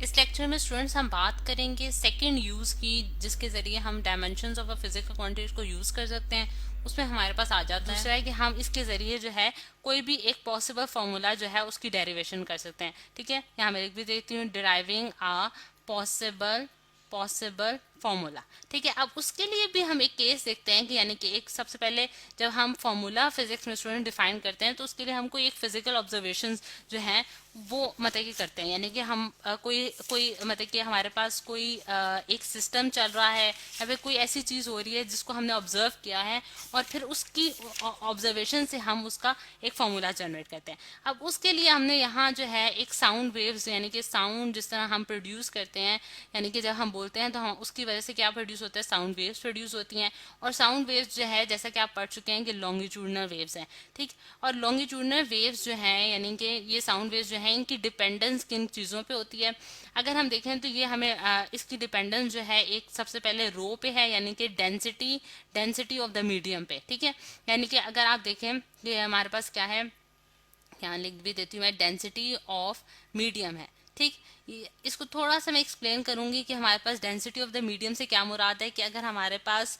इस लेक्चर में स्टूडेंट्स हम बात करेंगे सेकंड यूज की, जिसके जरिए हम dimensions of a physical quantity को यूज कर सकते हैं। उसमें हमारे पास आ जाता है दूसरा है कि हम इसके जरिए जो है कोई भी एक पॉसिबल फॉर्मूला जो है उसकी डेरिवेशन कर सकते हैं। ठीक है, यहाँ मैं लिख भी देती हूँ, डिराइविंग आ पॉसिबल पॉसिबल फॉर्मूला। ठीक है, अब उसके लिए भी हम एक केस देखते हैं कि यानी कि एक सबसे पहले जब हम फॉर्मूला फिजिक्स में स्टूडेंट डिफाइन करते हैं तो उसके लिए हमको एक फिजिकल ऑब्जर्वेशन जो है वो मतलब कि करते हैं। यानी कि हम कोई कोई मतलब कि हमारे पास कोई एक सिस्टम चल रहा है या फिर कोई ऐसी चीज हो रही है जिसको हमने ऑब्जर्व किया है और फिर उसकी ऑब्जर्वेशन से हम उसका एक फॉर्मूला जनरेट करते हैं। अब उसके लिए हमने यहाँ जो है एक साउंड वेव्स यानी कि साउंड जिस तरह हम प्रोड्यूस करते हैं, यानी कि जब हम बोलते हैं तो हम उसकी वजह से क्या प्रोड्यूस होता है, साउंड वेव्स प्रोड्यूस होती हैं। और साउंड वेव्स जो है जैसा कि आप पढ़ चुके हैं कि लॉन्गिट्यूडनल वेव्स हैं। ठीक, और लॉन्गिट्यूडनल वेव्स जो हैं यानी कि ये साउंड वेव्स जो हैं इनकी डिपेंडेंस किन चीज़ों पे होती है। अगर हम देखें तो ये हमें इसकी डिपेंडेंस जो है एक सबसे पहले रो पे है, यानी कि density density of the medium पे। ठीक है, यानी कि अगर आप देखें ये हमारे पास क्या है, यहाँ लिख भी देती हूँ मैं, डेंसिटी ऑफ मीडियम है। ठीक, इसको थोड़ा सा मैं एक्सप्लेन करूंगी कि हमारे पास डेंसिटी ऑफ द मीडियम से क्या मुराद है। कि अगर हमारे पास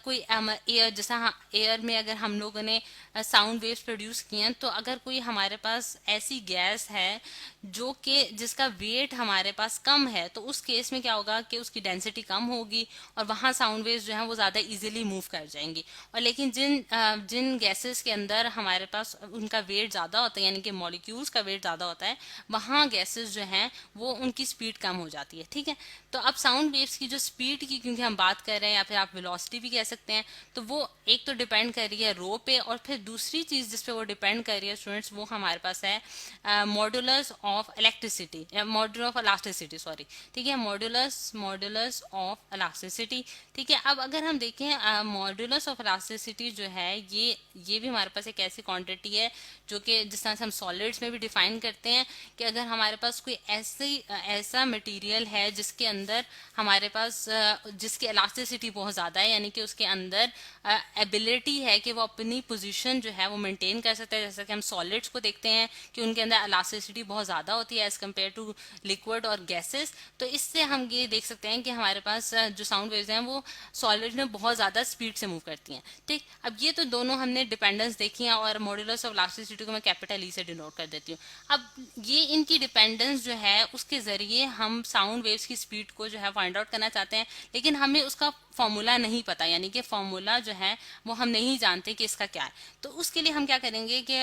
कोई एयर जैसा एयर में अगर हम लोगों ने साउंड वेव्स प्रोड्यूस किए हैं, तो अगर कोई हमारे पास ऐसी गैस है जो कि जिसका वेट हमारे पास कम है, तो उस केस में क्या होगा कि उसकी डेंसिटी कम होगी और वहाँ साउंड वेव्स जो है वो ज़्यादा इजीली मूव कर जाएंगी। और लेकिन जिन गैसेस के अंदर हमारे पास उनका वेट ज़्यादा होता है, यानी कि मॉलिक्यूल्स का वेट ज़्यादा होता है, वहाँ गैसेस जो हैं वो उनकी स्पीड कम हो जाती है। ठीक है, तो अब साउंड वेव्स की जो स्पीड की क्योंकि हम बात कर रहे हैं, या फिर आप वेलोसिटी भी कह सकते हैं, तो वो एक तो डिपेंड कर रही है रो पे, और फिर दूसरी चीज़ जिस पे वो डिपेंड कर रही है स्टूडेंट्स, वो हमारे पास है modulus of electricity, modulus of elasticity, sorry. ठीक है, मॉडुलस मॉडुलस ऑफ इलास्टिसिटी। ठीक है, अब अगर हम देखें मॉडुलस ऑफ इलास्टिसिटी जो है ये भी हमारे पास एक ऐसी क्वांटिटी है जो कि जिस तरह से हम सॉलिड्स में भी डिफाइन करते हैं कि अगर हमारे पास कोई ऐसा मटेरियल है जिसके अंदर हमारे पास जिसकी इलास्टिसिटी बहुत ज़्यादा है, यानी कि उसके अंदर एबिलिटी है कि वो अपनी पोजीशन जो है वो मेंटेन कर सकता है। जैसा कि हम सॉलिड्स को देखते हैं कि उनके अंदर इलास्टिसिटी बहुत ज़्यादा होती है एज कम्पेयर टू लिक्विड और गैसेस। तो इससे हम ये देख सकते हैं कि हमारे पास जो साउंड वेव्स हैं वो सॉलिड में बहुत ज़्यादा स्पीड से मूव करती हैं। ठीक, अब ये तो दोनों हमने डिपेंडेंस देखी है, और मॉड्यूलस ऑफ इलास्टिसिटी को मैं कैपिटल ई से डिनोट कर देती हूँ। अब ये इनकी डिपेंडेंस जो है उसके जरिए हम साउंड वेव्स की स्पीड को जो है फाइंड आउट करना चाहते हैं, लेकिन हमें उसका फॉर्मूला नहीं पता, यानी कि फॉर्मूला जो है वो हम नहीं जानते कि इसका क्या है। तो उसके लिए हम क्या करेंगे कि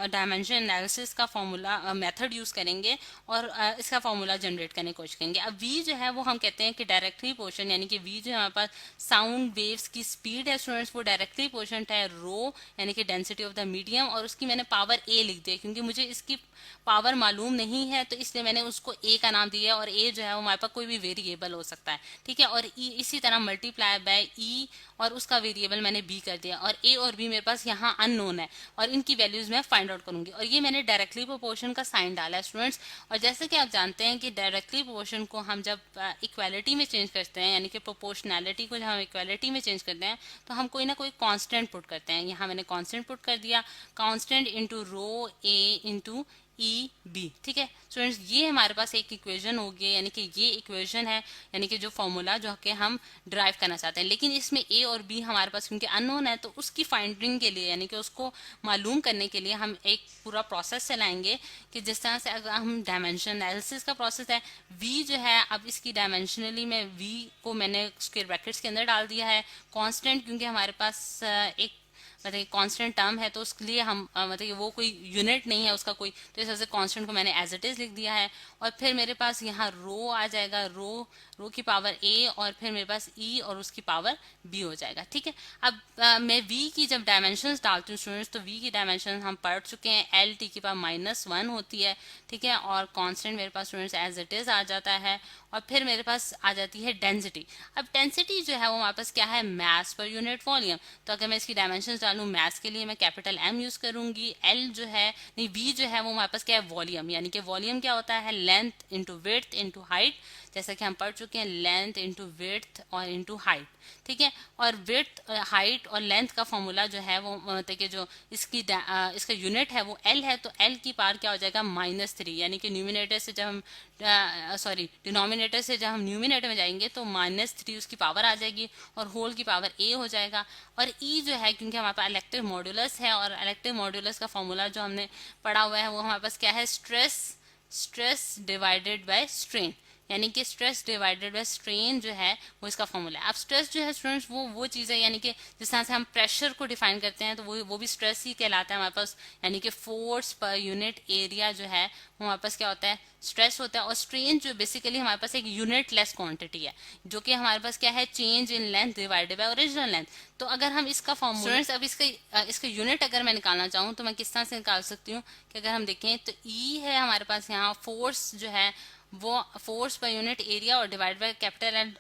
डायमेंशन एनालिसिस का फॉर्मूला मेथड यूज करेंगे और इसका फॉर्मूला जनरेट करने की कोशिश करेंगे। अब वी जो है वो हम कहते हैं कि डायरेक्टली पोर्शन, यानी कि वी जो हमारे पास साउंड वेव्स की स्पीड है स्टूडेंट्स, वो डायरेक्टली पोर्शन है रो, यानी कि डेंसिटी ऑफ द मीडियम, और उसकी मैंने पावर ए लिख दी क्योंकि मुझे इसकी पावर मालूम नहीं है, तो इसलिए मैंने उसको ए का नाम दिया। और ए जो है वो हमारे पास कोई भी वेरिएबल हो सकता है। ठीक है, और ई इसी तरह मल्टीप्लाई बाय ई और उसका वेरिएबल मैंने बी कर दिया, और ए और बी मेरे पास यहाँ अननोन है और इनकी वैल्यूज मैं फाइंड आउट करूंगी। और ये मैंने डायरेक्टली प्रोपोर्शन का साइन डाला है स्टूडेंट्स। और जैसे कि आप जानते हैं कि डायरेक्टली प्रोपोर्शन को हम जब इक्वालिटी में चेंज करते हैं, यानी कि प्रोपोर्शनैलिटी को जब हम इक्वालिटी में चेंज करते हैं, तो हम कोई ना कोई कांस्टेंट पुट करते हैं। यहाँ मैंने कांस्टेंट पुट कर दिया, कांस्टेंट इंटू रो ए इंटू ई बी। ठीक है स्टूडेंट्स, ये हमारे पास एक इक्वेशन होगी, यानी कि ये इक्वेशन है, यानी कि जो फॉर्मूला जो कि हम ड्राइव करना चाहते हैं। लेकिन इसमें ए और बी हमारे पास क्योंकि अननोन है, तो उसकी फाइंडिंग के लिए, यानी कि उसको मालूम करने के लिए हम एक पूरा प्रोसेस चलाएंगे कि जिस तरह से अगर हम डायमेंशन एनालिसिस का प्रोसेस है, वी जो है अब इसकी डायमेंशनली में वी को मैंने स्क्वायर ब्रैकेट्स के अंदर डाल दिया है। कांस्टेंट क्योंकि हमारे पास एक मतलब कांस्टेंट टर्म है, तो उसके लिए हम मतलब वो कोई यूनिट नहीं है उसका कोई, तो इस वजह से कांस्टेंट को मैंने एज इट इज लिख दिया है। और फिर मेरे पास यहाँ रो आ जाएगा, रो की पावर ए, और फिर मेरे पास ई और उसकी पावर बी हो जाएगा। ठीक है, अब मैं वी की जब डायमेंशन डालती हूँ स्टूडेंट्स, तो वी की डायमेंशन हम पढ़ चुके हैं, एल टी की पावर -1 होती है। ठीक है, और कांस्टेंट मेरे पास स्टूडेंट्स एज इट इज आ जाता है। और फिर मेरे पास आ जाती है डेंसिटी। अब डेंसिटी जो है वो हमारे पास क्या है, मैस पर यूनिट वॉल्यूम। तो अगर मैं इसकी डायमेंशन निकालूं मैथ्स के लिए मैं कैपिटल M यूज करूंगी। एल जो है नहीं V जो है वो हमारे पास क्या है वॉल्यूम, यानी कि वॉल्यूम क्या होता है length into width into height, जैसा कि हम पढ़ चुके हैं लेंथ इंटू विड्थ और इंटू हाइट, ठीक है। और विड्थ हाइट और लेंथ का फॉर्मूला जो है वो मतलब कि जो इसका यूनिट है वो L है, तो L की पावर क्या हो जाएगा -3, यानी कि न्यूमिनेटर से जब हम डिनोमिनेटर से जब हम न्यूमिनेटर में जाएंगे तो -3 उसकी पावर आ जाएगी और होल की पावर A हो जाएगा। और E जो है क्योंकि हमारे पास इलेक्ट्रिक मॉड्यूलस है और इलेक्ट्रिक मॉड्यूलस का फॉर्मूला जो हमने पढ़ा हुआ है वो हमारे पास क्या है स्ट्रेस डिवाइडेड बाय स्ट्रेन, यानी कि स्ट्रेस डिवाइडेड बाय स्ट्रेन जो है वो इसका फॉर्मूला है। अब स्ट्रेस जो है स्टूडेंट्स वो चीज़ है, यानी कि जिस तरह से हम प्रेशर को डिफाइन करते हैं तो वो भी स्ट्रेस ही कहलाता है हमारे पास, यानी कि फोर्स पर यूनिट एरिया जो है वो हमारे पास क्या होता है स्ट्रेस होता है। और स्ट्रेन जो बेसिकली हमारे पास एक यूनिट लेस क्वांटिटी है जो कि हमारे पास क्या है change in length divided by original length. तो अगर हम इसका फॉर्मूला स्टूडेंट्स अब इसका यूनिट अगर मैं निकालना चाहूँ तो मैं किस तरह से निकाल सकती हूँ कि अगर हम देखें तो E है हमारे पास यहाँ फोर्स जो है वो फोर्स पर यूनिट एरिया और divide by capital and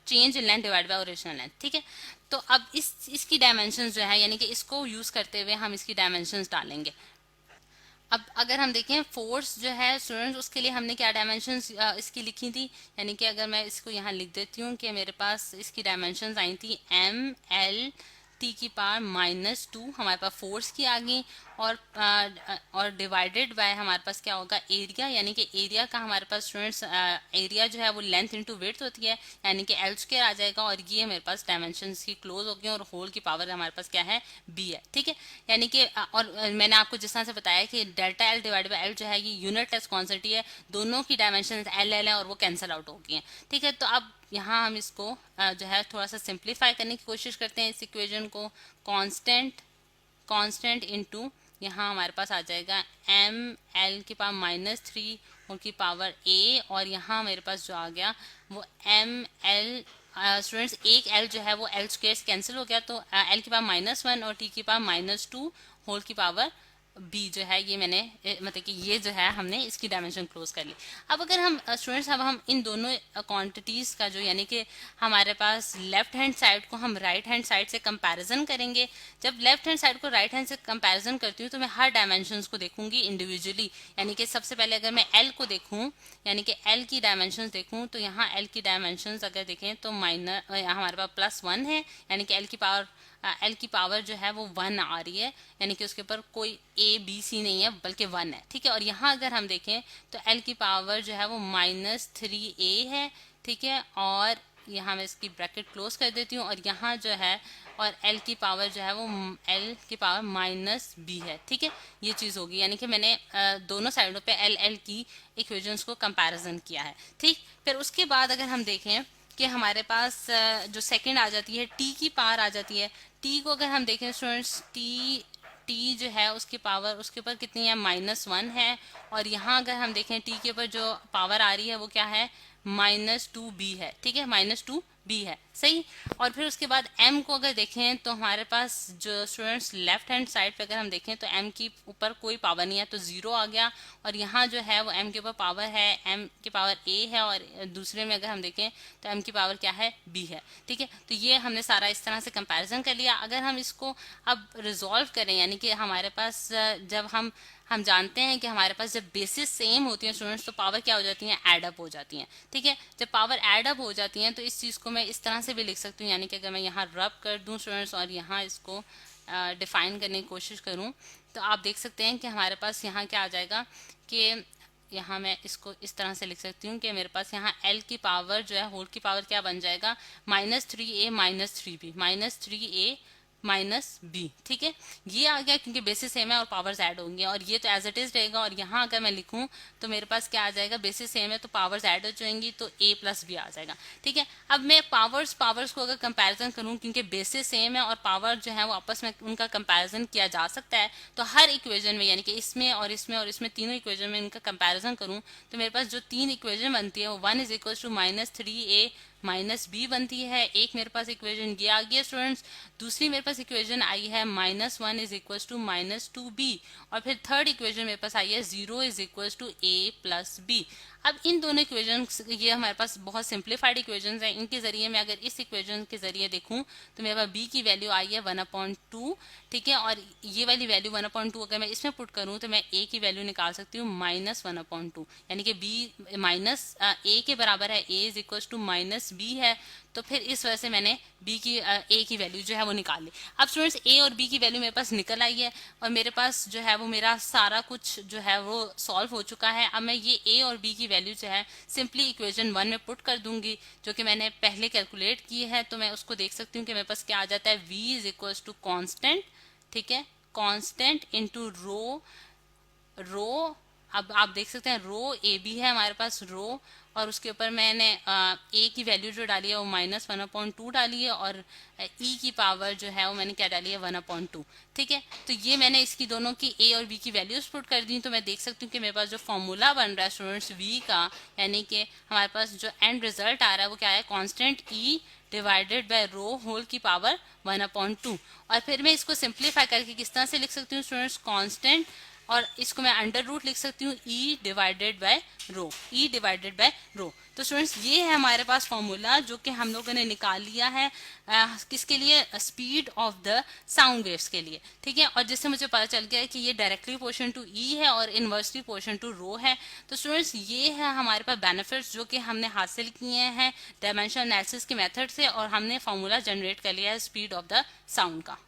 change in length divide by original length, ठीक है। तो अब इसकी डायमेंशंस जो है यानी कि इसको यूज करते हुए हम इसकी डायमेंशंस डालेंगे। अब अगर हम देखें फोर्स जो है स्टूडेंट्स उसके लिए हमने क्या डायमेंशंस इसकी लिखी थी, यानी कि अगर मैं इसको यहाँ लिख देती हूँ कि मेरे पास इसकी डायमेंशंस आई थी mL T की पावर -2 हमारे पास फोर्स की आ गई और डिवाइडेड बाय हमारे पास क्या होगा एरिया, यानी कि एरिया का हमारे पास स्टूडेंट्स एरिया जो है वो लेंथ इंटू विड्थ होती है, यानी कि L² आ जाएगा और ये मेरे पास डायमेंशंस की क्लोज हो गई और होल की पावर हमारे पास क्या है B है, ठीक है। यानी कि और मैंने आपको जिस तरह से बताया कि delta L divide by L जो है ये यूनिट लेस क्वांटिटी है, दोनों की डायमेंशन L है और वो कैंसिल आउट हो गई हैं, ठीक है। तो अब यहाँ हम इसको जो है थोड़ा सा सिंप्लीफाई करने की कोशिश करते हैं इस इक्वेशन को। कांस्टेंट इनटू यहाँ हमारे पास आ जाएगा mL की पावर -3 उनकी पावर A और यहाँ मेरे पास जो आ गया वो mL स्टूडेंट्स एक L जो है वो L² से कैंसिल हो गया तो L की पावर -1 और T की पावर -2 होल की पावर B जो है ये मैंने मतलब कि ये जो है हमने इसकी डायमेंशन क्लोज कर ली। अब अगर हम स्टूडेंट्स अब हम इन दोनों क्वांटिटीज़ का जो यानी कि हमारे पास लेफ्ट हैंड साइड को हम राइट हैंड साइड से कंपैरिजन करेंगे। जब लेफ्ट हैंड साइड को राइट हैंड से कंपैरिजन करती हूँ तो मैं हर डायमेंशंस को देखूंगी इंडिविजुअली, यानी कि सबसे पहले अगर मैं L को देखूँ यानी कि L की डायमेंशंस देखूँ तो यहाँ L की डायमेंशंस अगर देखें तो हमारे पास +1 है, यानी कि L की पावर जो है वो 1 आ रही है, यानी कि उसके ऊपर कोई A B C नहीं है बल्कि 1 है, ठीक है। और यहाँ अगर हम देखें तो L की पावर जो है वो -3A है, ठीक है। और यहाँ मैं इसकी ब्रैकेट क्लोज कर देती हूँ और यहाँ जो है और L की पावर जो है वो L की पावर -B है, ठीक है। ये चीज़ होगी, यानी कि मैंने दोनों साइडों पे L की इक्वेशंस को कंपैरिजन किया है, ठीक। फिर उसके बाद अगर हम देखें कि हमारे पास जो सेकंड आ जाती है T की पावर आ जाती है। T को अगर हम देखें स्टूडेंट्स T जो है उसकी पावर उसके ऊपर कितनी है -1 है और यहाँ अगर हम देखें T के ऊपर जो पावर आ रही है वो क्या है -2B है, ठीक है, -2B है, सही। और फिर उसके बाद M को अगर देखें तो हमारे पास जो स्टूडेंट्स लेफ्ट हैंड साइड पे अगर हम देखें तो M की ऊपर कोई पावर नहीं है तो 0 आ गया और यहाँ जो है वो M के ऊपर पावर है M की पावर A है और दूसरे में अगर हम देखें तो M की पावर क्या है B है, ठीक है। तो ये हमने सारा इस तरह से कंपैरिजन कर लिया। अगर हम इसको अब रिजॉल्व करें यानी कि हमारे पास जब हम जानते हैं कि हमारे पास जब बेसिस सेम होती हैं स्टूडेंट्स तो पावर क्या हो जाती हैं एड अप हो जाती हैं, ठीक है। जब पावर एड अप हो जाती हैं तो इस चीज़ को मैं इस तरह से भी लिख सकती हूँ, यानी कि अगर मैं यहाँ रब कर दूँ स्टूडेंट्स और यहाँ इसको डिफाइन करने की कोशिश करूँ तो आप देख सकते हैं कि हमारे पास यहाँ क्या आ जाएगा कि यहाँ मैं इसको इस तरह से लिख सकती हूँ कि मेरे पास यहाँ L की पावर जो है होल की पावर क्या बन जाएगा -3A -3B -3A -B, ठीक है। ये आ गया क्योंकि बेसिस सेम है और पावर्स ऐड होंगे और ये तो एज इट इज रहेगा। और यहाँ अगर मैं लिखूँ तो मेरे पास क्या आ जाएगा बेसिस सेम है तो पावर्स ऐड हो जाएंगी तो A + B आ जाएगा, ठीक है। अब मैं पावर्स को अगर कंपैरिजन करूँ क्योंकि बेसिस सेम है और पावर जो है वो आपस में उनका कंपैरिजन किया जा सकता है तो हर इक्वेशन में यानी कि इसमें और इसमें तीनों इक्वेशन में इनका कंपैरिजन करूँ तो मेरे पास जो 3 इक्वेशन बनती है वो 1 = -3A माइनस बी बनती है। एक मेरे पास इक्वेशन ये आ गया स्टूडेंट्स। दूसरी मेरे पास इक्वेशन आई है -1 इज इक्वल टू -2b, और फिर थर्ड इक्वेशन मेरे पास आई है 0 is equal to a plus B. अब इन दोनों इक्वेशन, ये हमारे पास बहुत सिंप्लीफाइड इक्वेशन है, इनके जरिए मैं अगर इस इक्वेशन के जरिए देखूं तो मेरे पास b की वैल्यू आई है 1/2, ठीक है, और ये वाली वैल्यू 1/2 अगर मैं इसमें पुट करूं तो मैं a की वैल्यू निकाल सकती हूँ -1/2, यानी कि b माइनस a के बराबर है, a is equal to minus B है। तो फिर इस वजह से मैंने b की a की वैल्यू जो है वो निकाल ली। अब स्टूडेंट्स a और b की वैल्यू मेरे पास निकल आई है और मेरे पास जो है वो मेरा सारा कुछ जो है वो सॉल्व हो चुका है। अब मैं ये a और b की वैल्यू जो है सिंपली इक्वेशन 1 में पुट कर दूंगी, जो कि मैंने पहले कैलकुलेट की है। तो मैं उसको देख सकती हूँ कि मेरे पास क्या आ जाता है, v is equal to constant, ठीक है, कॉन्स्टेंट इंटू रो। अब आप देख सकते हैं रो ए बी है हमारे पास रो, और उसके ऊपर मैंने ए की वैल्यू जो डाली है वो -1/2 डाली है, और ई की पावर जो है वो मैंने क्या डाली है 1/2, ठीक है। तो ये मैंने इसकी दोनों की ए और बी की वैल्यूज पुट कर दी। तो मैं देख सकती हूँ कि मेरे पास जो फॉर्मूला बन रहा है स्टूडेंट्स वी का, यानी कि हमारे पास जो एंड रिजल्ट आ रहा है वो क्या है, constant e divided by rho whole की पावर 1/2। और फिर मैं इसको सिंप्लीफाई करके किस तरह से लिख सकती हूँ स्टूडेंट्स, कॉन्स्टेंट, और इसको मैं अंडर रूट लिख सकती हूँ ई डिवाइडेड बाय रो। तो स्टूडेंट्स ये है हमारे पास फॉर्मूला जो कि हम लोगों ने निकाल लिया है किसके लिए, speed of the sound waves के लिए, ठीक है। और जिससे मुझे पता चल गया है कि ये डायरेक्टली पोर्शन टू ई है और इनवर्सली पोर्शन टू रो है। तो स्टूडेंट्स ये है हमारे पास बेनिफिट्स जो कि हमने हासिल किए हैं डायमेंशन एनालिसिस के मेथड से, और हमने फॉर्मूला जनरेट कर लिया है स्पीड ऑफ द साउंड का।